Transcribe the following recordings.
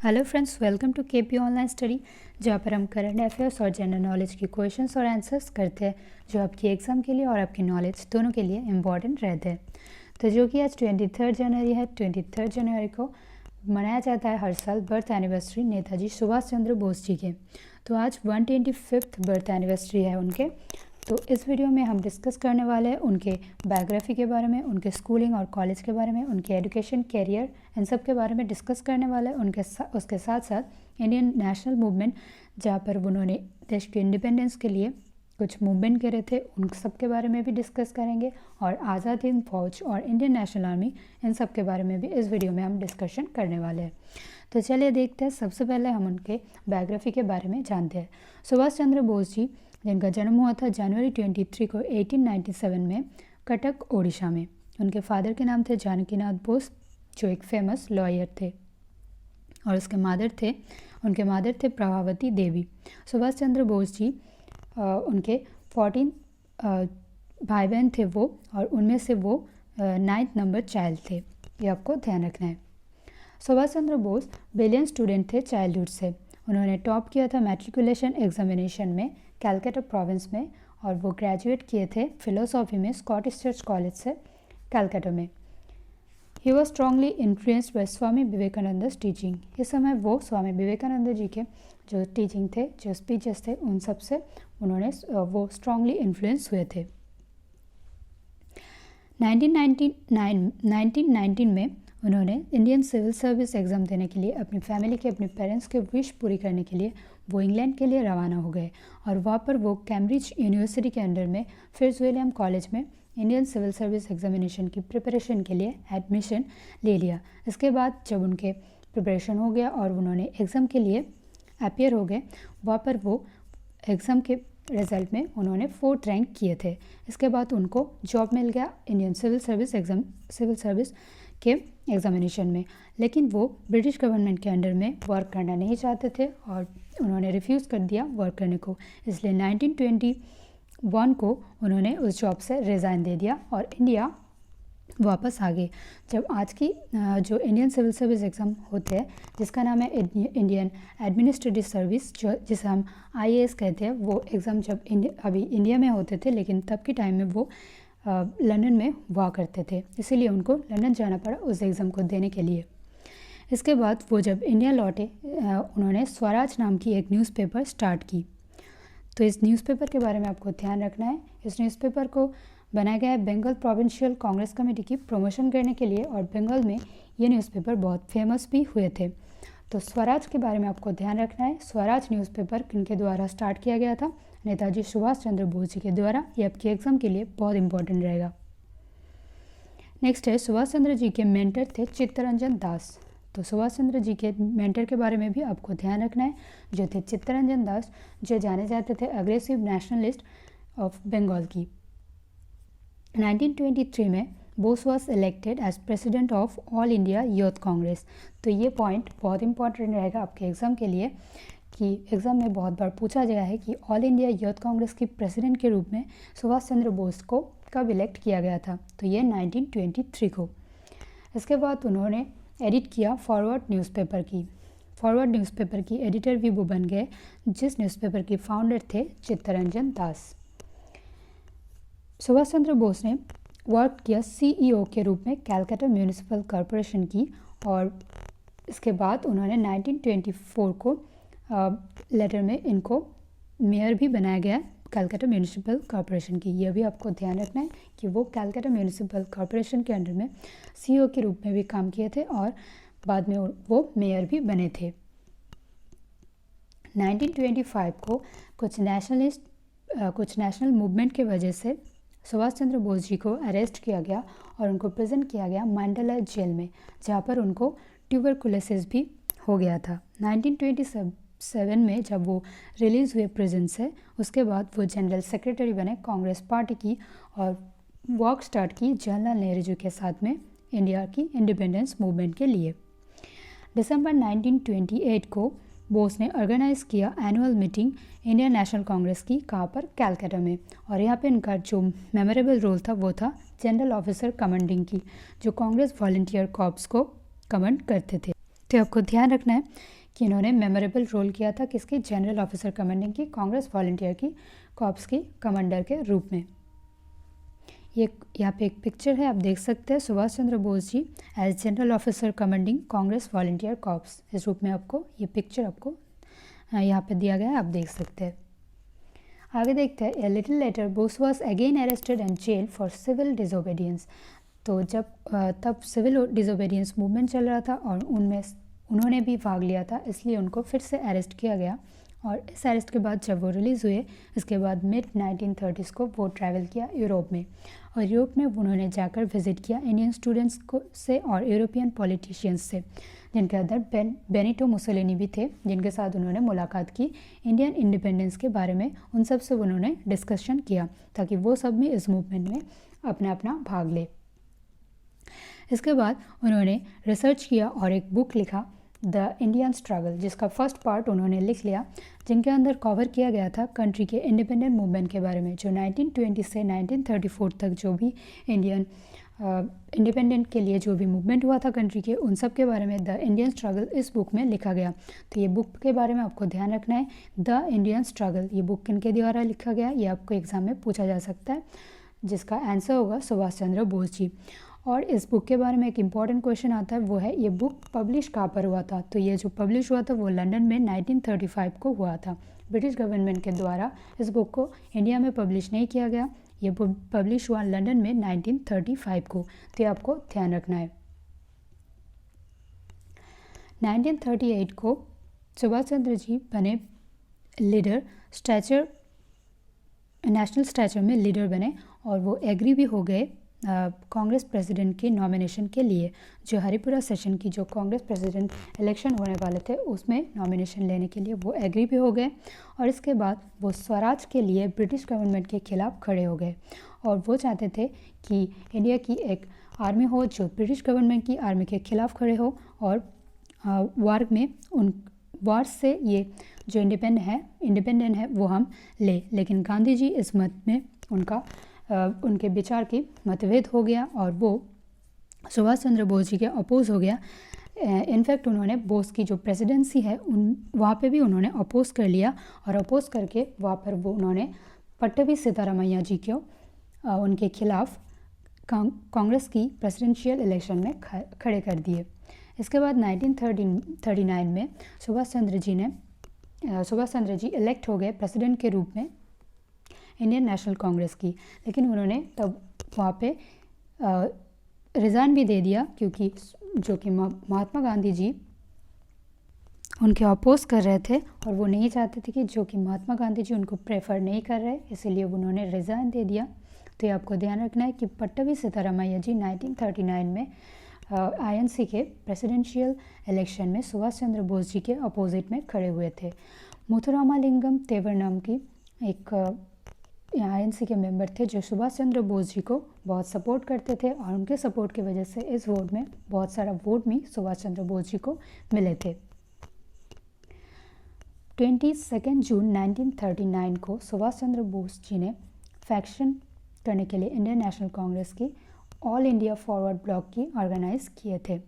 Hello friends, welcome to KP online study, जहाँ पर हम करंट अफेयर्स और जनरल नॉलेज की क्वेश्चंस और आंसर्स करते हैं जो आपकी एग्ज़ाम के लिए और आपकी नॉलेज दोनों के लिए इम्पॉर्टेंट रहते हैं। तो जो कि आज 23 जनवरी है, 23 जनवरी को मनाया जाता है हर साल बर्थ एनिवर्सरी नेताजी सुभाष चंद्र बोस जी के। तो आज 125th बर्थ एनिवर्सरी है उनके। तो इस वीडियो में हम डिस्कस करने वाले हैं उनके बायोग्राफी के बारे में, उनके स्कूलिंग और कॉलेज के बारे में, उनके एजुकेशन कैरियर, इन सब के बारे में डिस्कस करने वाले हैं। उसके साथ साथ इंडियन नेशनल मूवमेंट, जहाँ पर उन्होंने देश के इंडिपेंडेंस के लिए कुछ मूवमेंट करे थे, उन सब के बारे में भी डिस्कस करेंगे। और आज़ाद हिंद फौज और इंडियन नेशनल आर्मी, इन सब के बारे में भी इस वीडियो में हम डिस्कशन करने वाले हैं। तो चलिए देखते हैं। सबसे पहले हम उनके बायोग्राफी के बारे में जानते हैं। सुभाष चंद्र बोस जी, जिनका जन्म हुआ था जनवरी 23 को 1897 में कटक, ओडिशा में। उनके फादर के नाम थे जानकीनाथ बोस, जो एक फेमस लॉयर थे, और उनके मादर थे प्रभावती देवी। सुभाष चंद्र बोस जी उनके 14 भाई बहन थे वो, और उनमें से वो 9th नंबर चाइल्ड थे। ये आपको ध्यान रखना है। सुभाष चंद्र बोस ब्रिलियंट स्टूडेंट थे चाइल्डहुड से। उन्होंने टॉप किया था मैट्रिकुलेशन एग्जामिनेशन में कैलकाटा प्रोविंस में, और वो ग्रेजुएट किए थे फिलोसॉफी में स्कॉटिश चर्च कॉलेज से कैलकाटा में। He was strongly influenced by Swami Vivekananda teaching. इस समय वो स्वामी विवेकानंद जी के जो टीचिंग थे, जो स्पीचेस थे, उन सब से वो स्ट्रांगली इन्फ्लुएंस हुए थे। 1919 में उन्होंने इंडियन सिविल सर्विस एग्ज़ाम देने के लिए अपनी फैमिली के, अपने पेरेंट्स के विश पूरी करने के लिए वो इंग्लैंड के लिए रवाना हो गए, और वहाँ पर वो कैम्ब्रिज यूनिवर्सिटी के अंडर में फिट्ज़विलियम कॉलेज में इंडियन सिविल सर्विस एग्जामिनेशन की प्रिपरेशन के लिए एडमिशन ले लिया। इसके बाद जब उनके प्रिपरेशन हो गया और उन्होंने एग्ज़ाम के लिए अपीयर हो गए, वहाँ पर वो एग्ज़ाम के रिज़ल्ट में उन्होंने 4th रैंक किए थे। इसके बाद उनको जॉब मिल गया इंडियन सिविल सर्विस के एग्ज़ामिनेशन में, लेकिन वो ब्रिटिश गवर्नमेंट के अंडर में वर्क करना नहीं चाहते थे और उन्होंने रिफ्यूज़ कर दिया वर्क करने को। इसलिए 1921 को उन्होंने उस जॉब से रिज़ाइन दे दिया और इंडिया वापस आ गए। जब आज की जो इंडियन सिविल सर्विस एग्ज़ाम होते हैं, जिसका नाम है इंडियन एडमिनिस्ट्रेटिव सर्विस, जिसे हम IAS कहते हैं, वो एग्ज़ाम जब अभी इंडिया में होते थे, लेकिन तब के टाइम में वो लंदन में हुआ करते थे, इसीलिए उनको लंदन जाना पड़ा उस एग्ज़ाम को देने के लिए। इसके बाद वो जब इंडिया लौटे, उन्होंने स्वराज नाम की एक न्यूज़पेपर स्टार्ट की। तो इस न्यूज़पेपर के बारे में आपको ध्यान रखना है। इस न्यूज़पेपर को बनाया गया है बंगाल प्रोविंशियल कांग्रेस कमेटी की प्रमोशन करने के लिए, और बंगाल में ये न्यूज़पेपर बहुत फेमस भी हुए थे। तो स्वराज के बारे में आपको ध्यान रखना है। स्वराज न्यूज़पेपर किनके द्वारा स्टार्ट किया गया था? नेताजी सुभाष चंद्र बोस जी के द्वारा। ये आपके एग्ज़ाम के लिए बहुत इंपॉर्टेंट रहेगा। नेक्स्ट है, सुभाष चंद्र जी के मेंटर थे चित्तरंजन दास। तो सुभाष चंद्र जी के मेंटर के बारे में भी आपको ध्यान रखना है, जो थे चित्तरंजन दास, जो जाने जाते थे अग्रेसिव नेशनलिस्ट ऑफ बंगाल की। 1923 में Bose was elected as president of all India youth Congress. तो ये पॉइंट बहुत इंपॉर्टेंट रहेगा आपके एग्ज़ाम के लिए, कि एग्ज़ाम में बहुत बार पूछा गया है कि ऑल इंडिया यूथ कांग्रेस की प्रेसिडेंट के रूप में सुभाष चंद्र बोस को कब इलेक्ट किया गया था? तो ये 1923 को। इसके बाद उन्होंने एडिट किया फॉरवर्ड न्यूज़पेपर की एडिटर भी वो बन गए, जिस न्यूज़पेपर के फाउंडर थे चित्तरंजन दास। सुभाष चंद्र बोस ने वर्क किया CEO के रूप में कैलकाटा म्यूनिसिपल कॉरपोरेशन की, और इसके बाद उन्होंने 1924 को लेटर में इनको मेयर भी बनाया गया कैलकाटा म्यूनिसिपल कॉरपोरेशन की। यह भी आपको ध्यान रखना है कि वो कैलकाटा म्यूनिसिपल कॉरपोरेशन के अंडर में CEO के रूप में भी काम किए थे, और बाद में वो मेयर भी बने थे। 1925 को कुछ नेशनल मूवमेंट के वजह से सुभाष चंद्र बोस जी को अरेस्ट किया गया और उनको प्रेजेंट किया गया मंडला जेल में, जहाँ पर उनको ट्यूबरकुलोसिस भी हो गया था। 1927 में जब वो रिलीज़ हुए प्रिजन से, उसके बाद वो जनरल सेक्रेटरी बने कांग्रेस पार्टी की, और वॉक स्टार्ट की जवाहरलाल नेहरू जी के साथ में इंडिया की इंडिपेंडेंस मूवमेंट के लिए। दिसंबर 1928 को बोस ने ऑर्गेनाइज किया annual meeting Indian national Congress की, कहाँ पर? कैलकाटा में। और यहाँ पे इनका जो मेमोरेबल रोल था वो था जनरल ऑफिसर कमांडिंग की, जो कांग्रेस वॉलंटियर कॉर्प्स को कमांड करते थे। तो आपको ध्यान रखना है कि इन्होंने मेमोरेबल रोल किया था किसकी, जनरल ऑफिसर कमांडिंग की कांग्रेस वॉलंटियर की कॉर्प्स की कमांडर के रूप में। ये यहाँ पे एक पिक्चर है, आप देख सकते हैं Subhash Chandra Bose ji as general officer commanding Congress volunteer corps, इस रूप में आपको ये पिक्चर आपको यहाँ पे दिया गया है, आप देख सकते हैं। आगे देखते हैं, a little later Bose was again arrested and jail for civil disobedience. तो जब तब सिविल डिसोबीडियंस मूवमेंट चल रहा था और उनमें उन्होंने भी भाग लिया था, इसलिए उनको फिर से अरेस्ट किया गया। और इस अरेस्ट के बाद जब वो रिलीज़ हुए, इसके बाद मिड 1930s को वो ट्रैवल किया यूरोप में, और यूरोप में उन्होंने जाकर विज़िट किया इंडियन स्टूडेंट्स को से और यूरोपियन पॉलिटिशियंस से, जिनके अंदर बेनिटो मुसोलिनी भी थे, जिनके साथ उन्होंने मुलाकात की। इंडियन इंडिपेंडेंस के बारे में उन सब से उन्होंने डिस्कशन किया ताकि वो सब भी इस मूवमेंट में अपना अपना भाग ले। इसके बाद उन्होंने रिसर्च किया और एक बुक लिखा, द इंडियन स्ट्रगल, जिसका फर्स्ट पार्ट उन्होंने लिख लिया, जिनके अंदर कवर किया गया था कंट्री के इंडिपेंडेंट मूवमेंट के बारे में, जो 1920 से 1934 तक जो भी इंडियन इंडिपेंडेंट के लिए जो भी मूवमेंट हुआ था कंट्री के, उन सब के बारे में द इंडियन स्ट्रगल इस बुक में लिखा गया। तो ये बुक के बारे में आपको ध्यान रखना है, द इंडियन स्ट्रगल, ये बुक किनके द्वारा लिखा गया, ये आपको एग्जाम में पूछा जा सकता है, जिसका आंसर होगा सुभाष चंद्र बोस जी। और इस बुक के बारे में एक इम्पॉर्टेंट क्वेश्चन आता है, वो है ये बुक पब्लिश कहाँ पर हुआ था। तो ये जो पब्लिश हुआ था वो लंदन में 1935 को हुआ था। ब्रिटिश गवर्नमेंट के द्वारा इस बुक को इंडिया में पब्लिश नहीं किया गया, ये बुक पब्लिश हुआ लंदन में 1935 को। तो ये आपको ध्यान रखना है। 1938 को सुभाष चंद्र जी बने लीडर, स्टैचर नेशनल स्टैचर में लीडर बने, और वो एग्री भी हो गए कांग्रेस प्रेसिडेंट की नॉमिनेशन के लिए। जो हरिपुरा सेशन की जो कांग्रेस प्रेसिडेंट इलेक्शन होने वाले थे उसमें नॉमिनेशन लेने के लिए वो एग्री भी हो गए। और इसके बाद वो स्वराज के लिए ब्रिटिश गवर्नमेंट के खिलाफ खड़े हो गए, और वो चाहते थे कि इंडिया की एक आर्मी हो जो ब्रिटिश गवर्नमेंट की आर्मी के खिलाफ खड़े हो, और वार में उन वार से ये जो इंडिपेंडेंट है वो हम ले। लेकिन गांधी जी इस मत में उनके विचार की मतभेद हो गया, और वो सुभाष चंद्र बोस जी के अपोज हो गया। इनफैक्ट उन्होंने बोस की जो प्रेसिडेंसी है वहाँ पे भी उन्होंने अपोज कर लिया, और अपोज करके वहाँ पर वो उन्होंने पट्टभी सीतारामैया जी को उनके खिलाफ कांग्रेस की प्रेसिडेंशियल इलेक्शन में खड़े कर दिए। इसके बाद 1939 में सुभाष चंद्र जी इलेक्ट हो गए प्रेसिडेंट के रूप में इंडियन नेशनल कांग्रेस की। लेकिन उन्होंने तब वहाँ पे रिज़ाइन भी दे दिया, क्योंकि जो कि महात्मा गांधी जी उनके अपोज कर रहे थे, और वो नहीं चाहते थे कि जो कि महात्मा गांधी जी उनको प्रेफर नहीं कर रहे, इसीलिए उन्होंने रिज़ाइन दे दिया। तो ये आपको ध्यान रखना है कि पट्टभी सीतारामैया जी 1939 में INC के प्रेसिडेंशियल इलेक्शन में सुभाष चंद्र बोस जी के अपोजिट में खड़े हुए थे। मुथुरामलिंगम तेवर नाम की एक INC के मेंबर थे जो सुभाष चंद्र बोस जी को बहुत सपोर्ट करते थे, और उनके सपोर्ट की वजह से इस वोट में बहुत सारा वोट भी सुभाष चंद्र बोस जी को मिले थे। 22 जून 1939 को सुभाष चंद्र बोस जी ने फैक्शन करने के लिए इंडियन नेशनल कांग्रेस की ऑल इंडिया फॉरवर्ड ब्लॉक की ऑर्गेनाइज किए थे,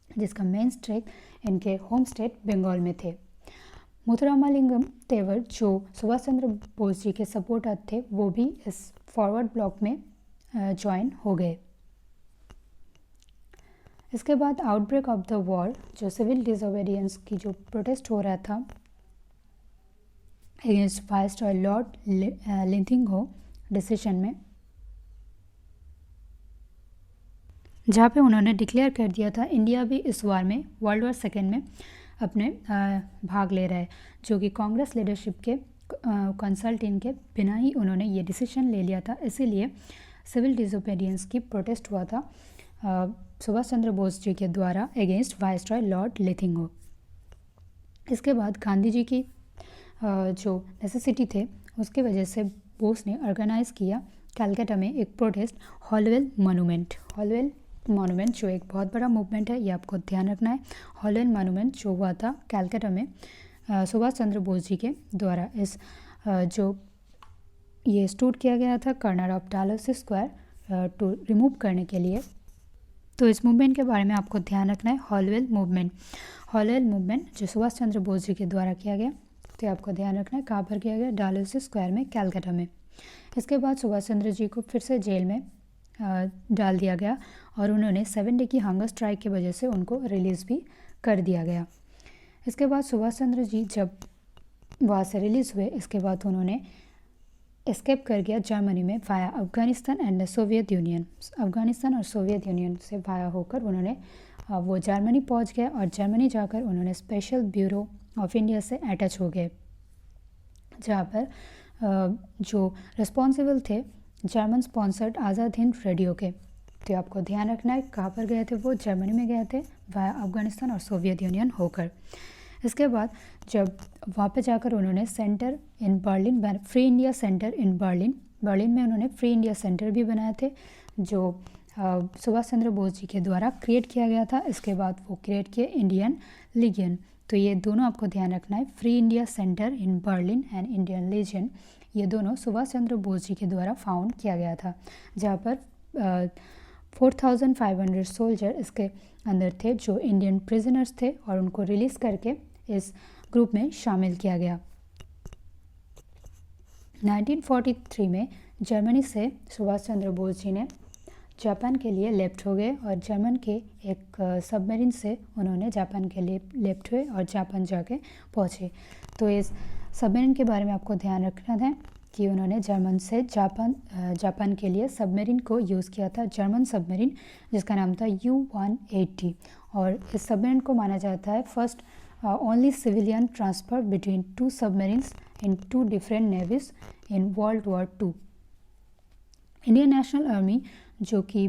जिसका मेन स्टेक इनके होम स्टेट बंगाल में थे। मुथुरामलिंगम तेवर जो सुभाष चंद्र बोस जी के सपोर्टर थे, वो भी इस फॉरवर्ड ब्लॉक में ज्वाइन हो गए। इसके बाद आउटब्रेक ऑफ द वॉर, जो सिविल डिसोबीडियंस की जो प्रोटेस्ट हो रहा था अगेंस्ट वायसरॉय लॉर्ड लिंथिंगहो डिसीजन में, जहाँ पे उन्होंने डिक्लेयर कर दिया था इंडिया भी इस वार में, वर्ल्ड वॉर सेकेंड में अपने भाग ले रहा है, जो कि कांग्रेस लीडरशिप के कंसल्टिंग के बिना ही उन्होंने ये डिसीजन ले लिया था। इसीलिए सिविल डिसोबीडियंस की प्रोटेस्ट हुआ था सुभाष चंद्र बोस जी के द्वारा अगेंस्ट वायसरॉय लॉर्ड लिंथिंगहो। इसके बाद गांधी जी की जो नेसेसिटी थे उसकी वजह से बोस ने ऑर्गेनाइज़ किया कलकत्ता में एक प्रोटेस्ट, हॉलवेल मॉन्यूमेंट जो एक बहुत बड़ा मूवमेंट है, ये आपको ध्यान रखना है। हॉलवेल मॉन्यूमेंट जो हुआ था कलकत्ता में सुभाष चंद्र बोस जी के द्वारा, इस जो ये स्टूड किया गया था colonel of Dalhousie square to remove करने के लिए तो इस मूवमेंट के बारे में आपको ध्यान रखना है, हॉलवेल मूवमेंट। हॉलवेल मूवमेंट जो सुभाष चंद्र बोस जी के द्वारा किया गया, तो आपको ध्यान रखना है कहाँ पर किया गया, डालहौसी स्क्वायर में, कलकत्ता में। इसके बाद सुभाष चंद्र जी को फिर से जेल में डाल दिया गया और उन्होंने 7 डे की हंगर स्ट्राइक की वजह से उनको रिलीज़ भी कर दिया गया। इसके बाद सुभाष चंद्र जी जब वहाँ से रिलीज़ हुए, इसके बाद उन्होंने एस्केप कर गया जर्मनी में via Afghanistan and the Soviet union. Afghanistan और सोवियत यूनियन से वाया होकर उन्होंने वो जर्मनी पहुंच गए और जर्मनी जाकर उन्होंने स्पेशल ब्यूरो ऑफ इंडिया से अटैच हो गए, जहाँ पर जो रिस्पॉन्सिबल थे German sponsored Azad Hind radio के। तो आपको ध्यान रखना है कहाँ पर गए थे, वो जर्मनी में गए थे वाया अफ़गानिस्तान और सोवियत यूनियन होकर। इसके बाद जब वहाँ पे जाकर उन्होंने centre in Berlin, free India centre in Berlin में उन्होंने फ्री इंडिया सेंटर भी बनाए थे, जो सुभाष चंद्र बोस जी के द्वारा क्रिएट किया गया था। इसके बाद वो क्रिएट किए इंडियन लीजियन। तो ये दोनों आपको ध्यान रखना है, free India centre in Berlin and Indian lesion, ये दोनों सुभाष चंद्र बोस जी के द्वारा फाउंड किया गया था, जहाँ पर 4500 सोल्जर इसके अंदर थे जो इंडियन प्रिजनर्स थे और उनको रिलीज़ करके इस ग्रुप में शामिल किया गया। 1943 में जर्मनी से सुभाष चंद्र बोस जी ने जापान के लिए लेफ्ट हो गए और जर्मन के एक सबमरीन से उन्होंने जापान के लिए लेफ्ट हुए और जापान जाके पहुँचे। तो इस सबमरीन के बारे में आपको ध्यान रखना है कि उन्होंने जर्मन से जापान के लिए सबमरीन को यूज़ किया था, जर्मन सबमरीन जिसका नाम था U-180। और इस सबमरीन को माना जाता है first only civilian transfer between 2 submarines in 2 different navies in world war 2। Indian national army जो कि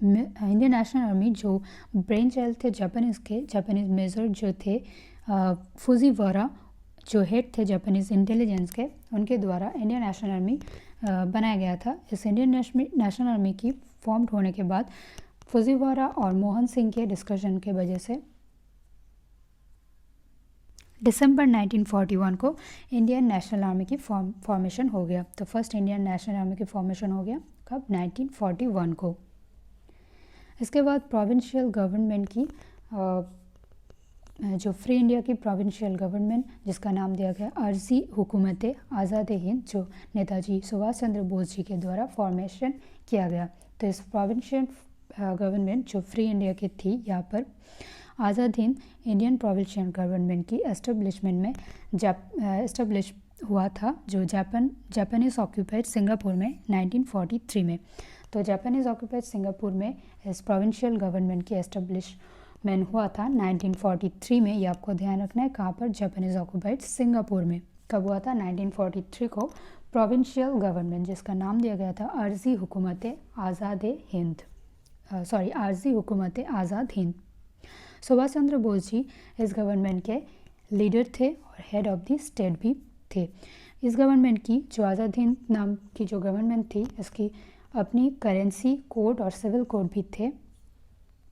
इंडियन नेशनल आर्मी जो ब्रेन चाइल्ड थे जापानीज़ मेजर जो थे फुजीवारा, जो हेड थे जापानीज़ इंटेलिजेंस के, उनके द्वारा इंडियन नेशनल आर्मी बनाया गया था। इस इंडियन नेशनल आर्मी की फॉर्म्ड होने के बाद फुजीवारा और मोहन सिंह के डिस्कशन के वजह से दिसंबर 1941 को इंडियन नेशनल आर्मी की फॉर्मेशन हो गया। तो फर्स्ट इंडियन नेशनल आर्मी की फॉर्मेशन हो गया कब, 1941 को। इसके बाद प्रोविंशियल गवर्नमेंट की जो फ्री इंडिया की प्रोविंशियल गवर्नमेंट जिसका नाम दिया गया अर्जी हुकूमत आज़ाद हिंद, जो नेताजी सुभाष चंद्र बोस जी के द्वारा फॉर्मेशन किया गया। तो इस प्रोविंशियल गवर्नमेंट जो फ्री इंडिया की थी, यहाँ पर Azad Hind Indian provincial government की एस्टेब्लिशमेंट में एस्टेब्लिश हुआ था, जो जापानीज़ ऑक्यूपाइड सिंगापुर में 1943 में। तो जापानीज़ ऑक्यूपाइड सिंगापुर में इस प्रोविंशियल गवर्नमेंट की एस्टेब्लिशमेंट हुआ था 1943 में। ये आपको ध्यान रखना है कहाँ पर, जापानीज़ ऑक्यूपाइड सिंगापुर में। कब हुआ था, 1943 को प्रोविंशियल गवर्नमेंट जिसका नाम दिया गया था अर्जी हुकूमत आज़ाद हिंद, अर्जी हुकूमत आज़ाद हिंद। सुभाष चंद्र बोस जी इस गवर्नमेंट के लीडर थे और हेड ऑफ द स्टेट भी थे। इस गवर्नमेंट की जो आज़ाद हिंद नाम की जो गवर्नमेंट थी, इसकी अपनी करेंसी कोड और सिविल कोड भी थे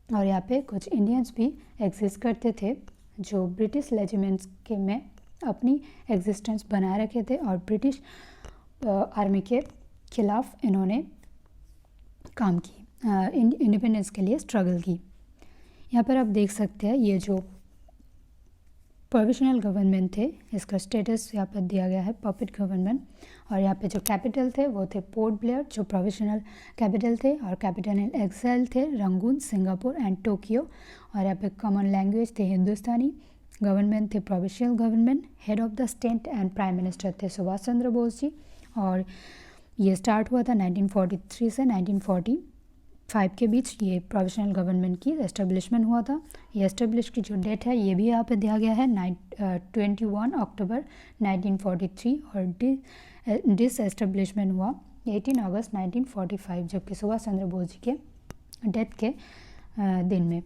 और यहाँ पे कुछ इंडियंस भी एग्जिस्ट करते थे जो ब्रिटिश रेजिमेंट्स के में अपनी एग्जिस्टेंस बनाए रखे थे और ब्रिटिश आर्मी के खिलाफ इन्होंने काम की, इंडिपेंडेंस के लिए स्ट्रगल की। यहाँ पर आप देख सकते हैं ये जो प्रोविजनल गवर्नमेंट थे, इसका स्टेटस यहाँ पर दिया गया है पपेट गवर्नमेंट। और यहाँ पे जो कैपिटल थे वो थे पोर्ट ब्लेयर, जो प्रोविजनल कैपिटल थे, और कैपिटल इन एक्साइल थे रंगून, सिंगापुर एंड टोक्यो। और यहाँ पे कॉमन लैंग्वेज थे हिंदुस्तानी, गवर्नमेंट थे provincial government, head of the state and prime minister थे सुभाष चंद्र बोस जी। और ये स्टार्ट हुआ था 1943 से 1945 के बीच ये प्रोविजनल गवर्नमेंट की एस्टेब्लिशमेंट हुआ था। ये एस्टेब्लिश की जो डेट है ये भी यहाँ पे दिया गया है 21 अक्टूबर 1943 और डिस एस्टेब्लिशमेंट हुआ 18 अगस्त 1945, जबकि सुभाष चंद्र बोस जी के डेथ के दिन में।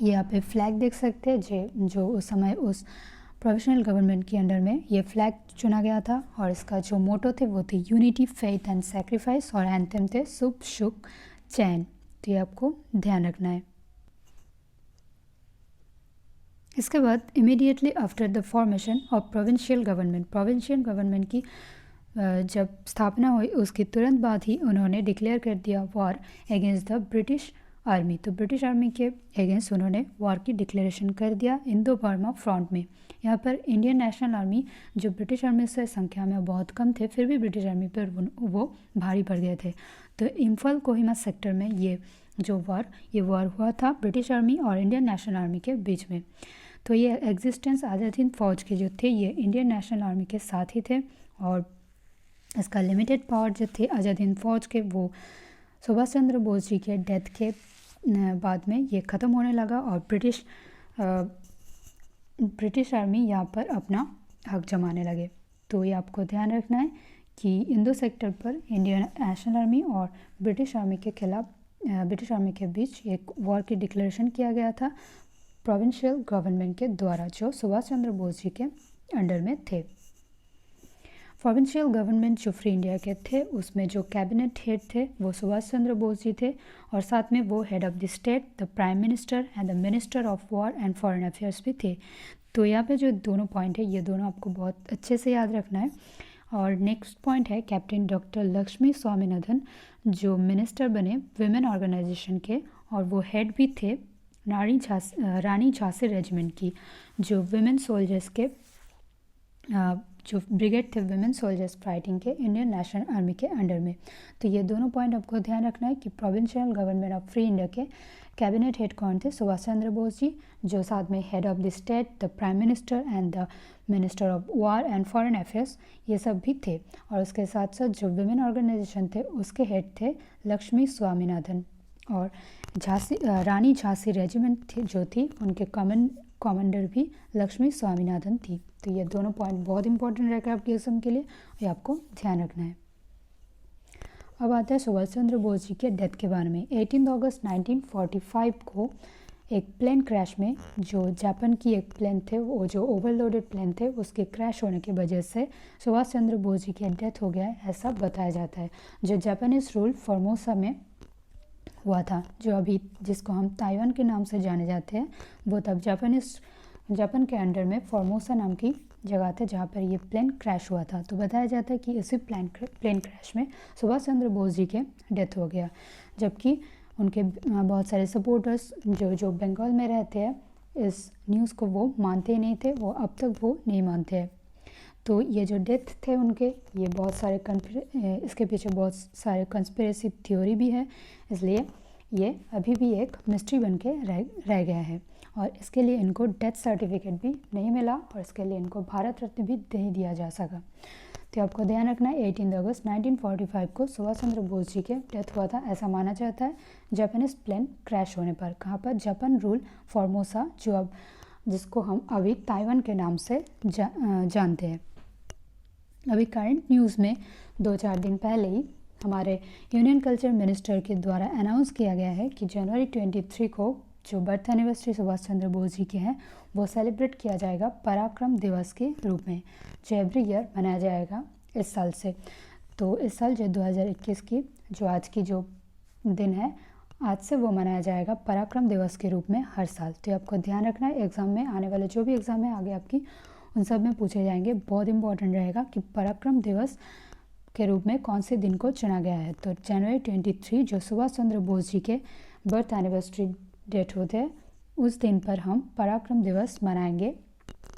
ये यहाँ पे फ्लैग देख सकते हैं जो उस समय उस प्रोविजनल गवर्नमेंट के अंडर में ये फ्लैग चुना गया था और इसका जो मोटो थे वो थे यूनिटी, फेथ एंड सेक्रीफाइस, और एंथम थे शुभ सुख चैन। तो ये आपको ध्यान रखना है। इसके बाद immediately after the formation of provincial government की जब स्थापना हुई उसके तुरंत बाद ही उन्होंने डिक्लेयर कर दिया war against the British army. तो ब्रिटिश आर्मी के अगेंस्ट उन्होंने वॉर की डिक्लेरेशन कर दिया इंडो बर्मा फ्रंट में। यहाँ पर इंडियन नेशनल आर्मी जो ब्रिटिश आर्मी से संख्या में बहुत कम थे, फिर भी ब्रिटिश आर्मी पर वो भारी पड़ गए थे। तो इम्फाल कोहिमा सेक्टर में ये वॉर हुआ था ब्रिटिश आर्मी और इंडियन नेशनल आर्मी के बीच में। तो ये एग्जिस्टेंस आज़ाद हिंद फौज के जो थे ये इंडियन नेशनल आर्मी के साथ ही थे, और इसका लिमिटेड पावर जो थे आज़ाद हिंद फौज के वो सुभाष चंद्र बोस जी के डेथ के बाद में ये ख़त्म होने लगा, और ब्रिटिश आर्मी यहाँ पर अपना हक जमाने लगे। तो ये आपको ध्यान रखना है कि इंडो सेक्टर पर इंडियन नेशनल आर्मी और ब्रिटिश आर्मी के खिलाफ ब्रिटिश आर्मी के बीच एक वॉर की डिक्लेरेशन किया गया था प्रोविंशियल गवर्नमेंट के द्वारा, जो सुभाष चंद्र बोस जी के अंडर में थे। प्रोविंशियल गवर्नमेंट जो फ्री इंडिया के थे उसमें जो कैबिनेट हेड थे वो सुभाष चंद्र बोस जी थे, और साथ में वो head of the state, the prime minister and the minister of war and foreign affairs भी थे। तो यहाँ पे जो दोनों पॉइंट है ये दोनों आपको बहुत अच्छे से याद रखना है। और नेक्स्ट पॉइंट है कैप्टन डॉक्टर लक्ष्मी स्वामीनाथन, जो मिनिस्टर बने विमेन ऑर्गेनाइजेशन के, और वो हेड भी थे रानी झांसी रेजिमेंट की, जो विमेन सोल्जर्स के जो ब्रिगेड थे विमेन सोल्जर्स फाइटिंग के इंडियन नेशनल आर्मी के अंडर में। तो ये दोनों पॉइंट आपको ध्यान रखना है कि provincial government of free India के कैबिनेट हेड कौन थे, सुभाष चंद्र बोस जी, जो साथ में head of the state, the prime minister and the minister of war and foreign affairs ये सब भी थे। और उसके साथ साथ जो विमेन ऑर्गेनाइजेशन थे उसके हेड थे लक्ष्मी स्वामीनाथन, और रानी झांसी रेजिमेंट थी जो थी उनके कमांडर भी लक्ष्मी स्वामीनाथन थी। तो ये दोनों पॉइंट बहुत इंपॉर्टेंट रहेगा आपके एग्जाम के लिए, ये आपको ध्यान रखना है। अब आता है सुभाष चंद्र बोस जी के डेथ के बारे में। 18 अगस्त 1945 को एक प्लेन क्रैश में, जो जापान की एक प्लेन थे, वो जो ओवरलोडेड प्लेन थे उसके क्रैश होने की वजह से सुभाष चंद्र बोस जी की डेथ हो गया है, ऐसा बताया जाता है। जो जापानीज रूल फॉर्मोसा में हुआ था, जो अभी जिसको हम ताइवान के नाम से जाने जाते हैं, वो तब जापान के अंडर में फॉर्मोसा नाम की जगह थे जहाँ पर ये प्लेन क्रैश हुआ था। तो बताया जाता है कि इसी प्लेन क्रैश में सुभाष चंद्र बोस जी के डेथ हो गया, जबकि उनके बहुत सारे सपोर्टर्स जो बंगाल में रहते हैं इस न्यूज़ को वो मानते ही नहीं थे, वो अब तक वो नहीं मानते हैं। तो ये जो डेथ थे उनके, ये बहुत सारे इसके पीछे बहुत सारे कंस्पिरेसी थ्योरी भी है, इसलिए ये अभी भी एक मिस्ट्री बन के रह गया है, और इसके लिए इनको डेथ सर्टिफिकेट भी नहीं मिला, और इसके लिए इनको भारत रत्न भी नहीं दिया जा सका। तो आपको ध्यान रखना है 18 अगस्त 1945 को सुभाष चंद्र बोस जी के डेथ हुआ था, ऐसा माना जाता है जापानीज प्लेन क्रैश होने पर। कहाँ पर? जापान रूल फॉर्मोसा, जिसको हम अभी ताइवान के नाम से जानते हैं। अभी करंट न्यूज़ में 2-4 दिन पहले ही हमारे यूनियन कल्चर मिनिस्टर के द्वारा अनाउंस किया गया है कि जनवरी 23 को जो बर्थ एनिवर्सरी सुभाष चंद्र बोस जी के हैं वो सेलिब्रेट किया जाएगा पराक्रम दिवस के रूप में, जो एवरी ईयर मनाया जाएगा इस साल से। तो इस साल जो 2021 की जो आज की जो दिन है, आज से वो मनाया जाएगा पराक्रम दिवस के रूप में हर साल। तो आपको ध्यान रखना है, एग्ज़ाम में आने वाले जो भी एग्ज़ाम है आगे आपकी उन सब में पूछे जाएंगे। बहुत इंपॉर्टेंट रहेगा कि पराक्रम दिवस के रूप में कौन से दिन को चुना गया है। तो जनवरी 23 जो सुभाष चंद्र बोस जी के बर्थ एनिवर्सरी डेट होते हैं, उस दिन पर हम पराक्रम दिवस मनाएंगे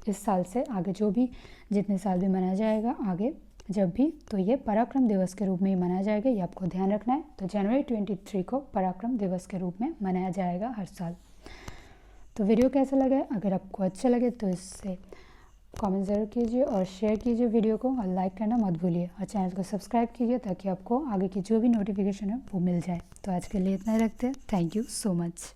इस साल से। आगे जो भी जितने साल भी मनाया जाएगा आगे जब भी, तो ये पराक्रम दिवस के रूप में ही मनाया जाएगा, ये आपको ध्यान रखना है। तो जनवरी 23 को पराक्रम दिवस के रूप में मनाया जाएगा हर साल। तो वीडियो कैसा लगा? अगर आपको अच्छा लगे तो इससे कमेंट ज़रूर कीजिए और शेयर कीजिए वीडियो को, और लाइक करना मत भूलिए, और चैनल को सब्सक्राइब कीजिए ताकि आपको आगे की जो भी नोटिफिकेशन है वो मिल जाए। तो आज के लिए इतना ही रखते हैं। Thank you so much.